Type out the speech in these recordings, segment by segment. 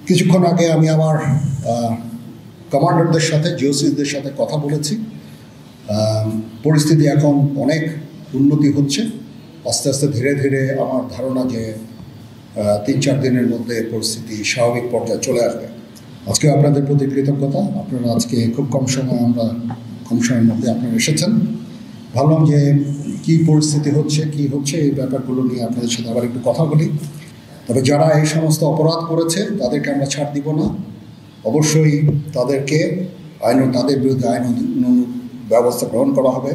কিছুক্ষণ আগে আমি আমার কমান্ডারদের সাথে জিওসিদের সাথে কথা বলেছি। পরিস্থিতি এখন অনেক উন্নতি হচ্ছে, আস্তে আস্তে ধীরে ধীরে আমার ধারণা যে ৩-৪ দিনের মধ্যে পরিস্থিতি স্বাভাবিক পর্যায়ে চলে আসবে। আজকে আপনাদের প্রতি কৃতজ্ঞতা, আপনারা আজকে খুব কম সময়ের মধ্যে আপনারা এসেছেন। ভাবলাম যে কী পরিস্থিতি হচ্ছে, কি হচ্ছে এই ব্যাপারগুলো নিয়ে আপনাদের সাথে আবার একটু কথা বলি। তবে যারা এই সমস্ত অপরাধ করেছে তাদেরকে আমরা ছাড় দিব না, অবশ্যই তাদের বিরুদ্ধে আইন ব্যবস্থা গ্রহণ করা হবে।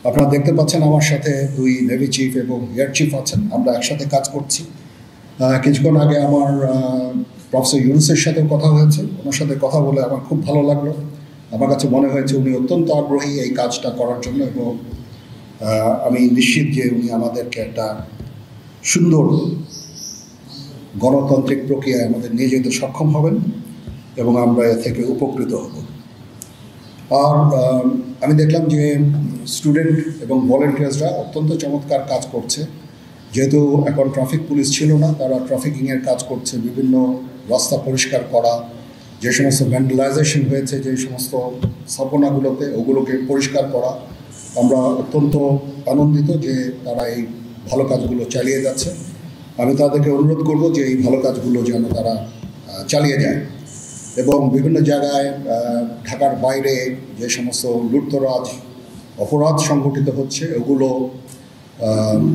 আপনারা দেখতে পাচ্ছেন আমার সাথে 2 নেভি চিফ এবং এয়ার চিফ আছেন, আমরা একসাথে কাজ করছি। কিছুক্ষণ আগে আমার প্রফেসর ইউনুসের সাথেও কথা হয়েছে, ওনার সাথে কথা বলে আমার খুব ভালো লাগলো। আমার কাছে মনে হয়েছে উনি অত্যন্ত আগ্রহী এই কাজটা করার জন্য, এবং আমি নিশ্চিত যে উনি আমাদেরকে একটা সুন্দর গণতান্ত্রিক প্রক্রিয়ায় আমাদের নিয়ে যেতে সক্ষম হবেন এবং আমরা এ থেকে উপকৃত হব। আর আমি দেখলাম যে স্টুডেন্ট এবং ভলেন্টিয়ার্সরা অত্যন্ত চমৎকার কাজ করছে। যেহেতু এখন ট্রাফিক পুলিশ ছিল না, তারা ট্রাফিকিংয়ের কাজ করছে, বিভিন্ন রাস্তা পরিষ্কার করা, যে সমস্ত ভ্যান্ডালাইজেশন হয়েছে যে সমস্ত স্থাপনাগুলোতে, ওগুলোকে পরিষ্কার করা। আমরা অত্যন্ত আনন্দিত যে তারা এই ভালো কাজগুলো চালিয়ে যাচ্ছে। আমি তাদেরকে অনুরোধ করব যে এই ভালো কাজগুলো যেন তারা চালিয়ে যায় এবং বিভিন্ন জায়গায় ঢাকার বাইরে যে সমস্ত লুটতরাজ অপরাধ সংঘটিত হচ্ছে ওগুলো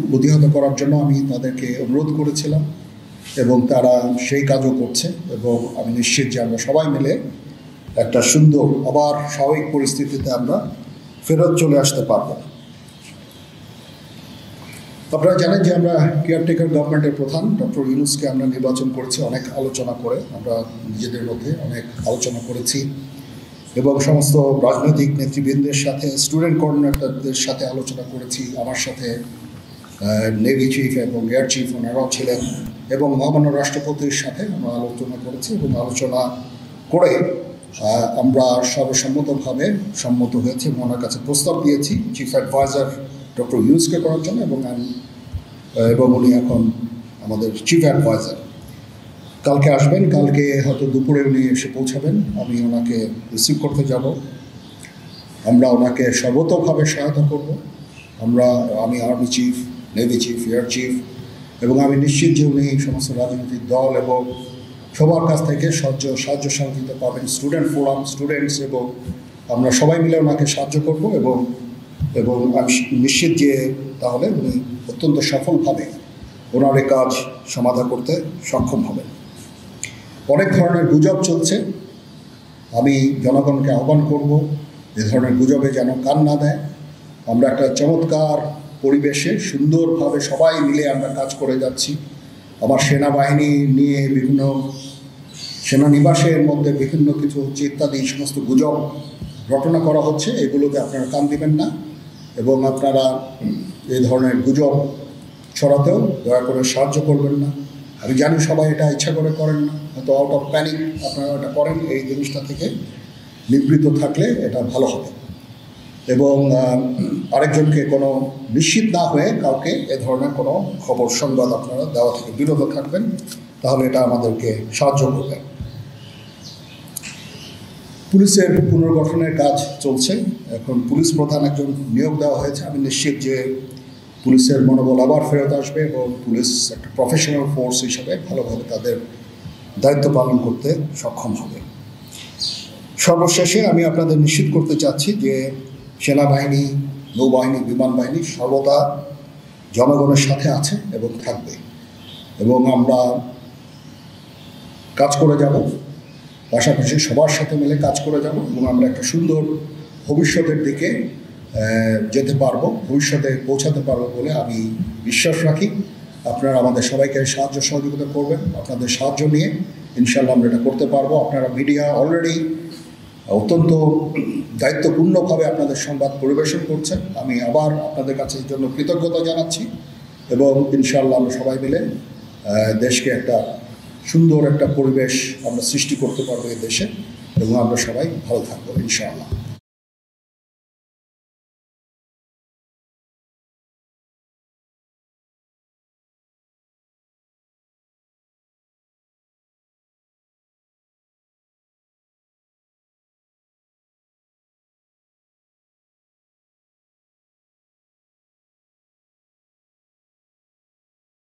প্রতিহত করার জন্য আমি তাদেরকে অনুরোধ করেছিলাম এবং তারা সেই কাজও করছে। এবং আমি নিশ্চিত যে আমরা সবাই মিলে একটা সুন্দর আবার স্বাভাবিক পরিস্থিতিতে আমরা ফেরত চলে আসতে পারব। আপনারা জানেন যে আমরা কেয়ারটেকার গভর্নমেন্টের প্রধান ডক্টর ইউনুসকে আমরা নির্বাচন করেছি অনেক আলোচনা করে, আমরা নিজেদের মধ্যে অনেক আলোচনা করেছি এবং সমস্ত রাজনৈতিক নেতৃবৃন্দের সাথে, স্টুডেন্ট কোঅর্ডিনেটরদের সাথে আলোচনা করেছি। আমার সাথে নেভি চিফ এবং এয়ার চিফ ওনারাও ছিলেন এবং মহামান্য রাষ্ট্রপতির সাথে আমরা আলোচনা করেছি এবং আলোচনা করে আমরা সর্বসম্মতভাবে সম্মত হয়েছি এবং ওনার কাছে প্রস্তাব দিয়েছি চিফ অ্যাডভাইজার ডক্টর ইউনুসকে করার জন্য এবং উনি এখন আমাদের চিফ অ্যাডভাইজার। কালকে আসবেন, কালকে হয়তো দুপুরে উনি এসে পৌঁছাবেন, আমি ওনাকে রিসিভ করতে যাব। আমরা ওনাকে সর্বতোভাবে সহায়তা করব। আমি army chief, navy chief, air chief, এবং আমি নিশ্চিত যে উনি সমস্ত রাজনৈতিক দল এবং সবার কাছ থেকে সাহায্য সহযোগিতা পাবেন, স্টুডেন্ট ফোরাম, স্টুডেন্টস, এবং আমরা সবাই মিলে ওনাকে সাহায্য করব এবং আমি নিশ্চিত যে তাহলে উনি অত্যন্ত সফলভাবে ওনার এই কাজ সমাধা করতে সক্ষম হবেন। অনেক ধরনের গুজব চলছে, আমি জনগণকে আহ্বান করব এ ধরনের গুজবে যেন কান না দেয়। আমরা একটা চমৎকার পরিবেশে সুন্দরভাবে সবাই মিলে আমরা কাজ করে যাচ্ছি। আমার সেনাবাহিনী নিয়ে বিভিন্ন সেনানিবাসের মধ্যে বিভিন্ন কিছু হচ্ছে ইত্যাদি সমস্ত গুজব রটনা করা হচ্ছে, এগুলোকে আপনারা কান দিবেন না এবং আপনারা এই ধরনের গুজব ছড়াতেও দয়া করে সাহায্য করবেন না। আমি জানি সবাই এটা ইচ্ছা করে করেন না, হয়তো আউট অফ প্যানিক আপনারা এটা করেন। এই জিনিসটা থেকে নিবৃত্ত থাকলে এটা ভালো হবে এবং আরেকজনকে কোনো নিশ্চিত না হয়ে কাউকে এ ধরনের কোনো খবর সংবাদ আপনারা দেওয়া থেকে বিরত থাকবেন, তাহলে এটা আমাদেরকে সাহায্য করবে। পুলিশের পুনর্গঠনের কাজ চলছে, এখন পুলিশ প্রধান একজন নিয়োগ দেওয়া হয়েছে। আমি নিশ্চিত যে পুলিশের মনোবল আবার ফেরত আসবে এবং পুলিশ একটা প্রফেশনাল ফোর্স হিসাবে ভালোভাবে তাদের দায়িত্ব পালন করতে সক্ষম হবে। সর্বশেষে আমি আপনাদের নিশ্চিত করতে চাচ্ছি যে সেনাবাহিনী, নৌবাহিনী, বিমান বাহিনী সর্বদা জনগণের সাথে আছে এবং থাকবে এবং আমরা কাজ করে যাব, পাশাপাশি সবার সাথে মিলে কাজ করে যাব এবং আমরা একটা সুন্দর ভবিষ্যতের দিকে যেতে পারবো, ভবিষ্যতে পৌঁছাতে পারবো বলে আমি বিশ্বাস রাখি। আপনারা আমাদের সবাইকে সাহায্য সহযোগিতা করবেন, আপনাদের সাহায্য নিয়ে ইনশাল্লাহ আমরা এটা করতে পারবো। আপনারা মিডিয়া অলরেডি অত্যন্ত দায়িত্বপূর্ণভাবে আপনাদের সংবাদ পরিবেশন করছেন, আমি আবার আপনাদের কাছে এর জন্য কৃতজ্ঞতা জানাচ্ছি এবং ইনশাল্লাহ আমরা সবাই মিলে দেশকে একটা সুন্দর একটা পরিবেশ আমরা সৃষ্টি করতে পারবো এই দেশে এবং আমরা সবাই ভালো থাকবো ইনশাআল্লাহ।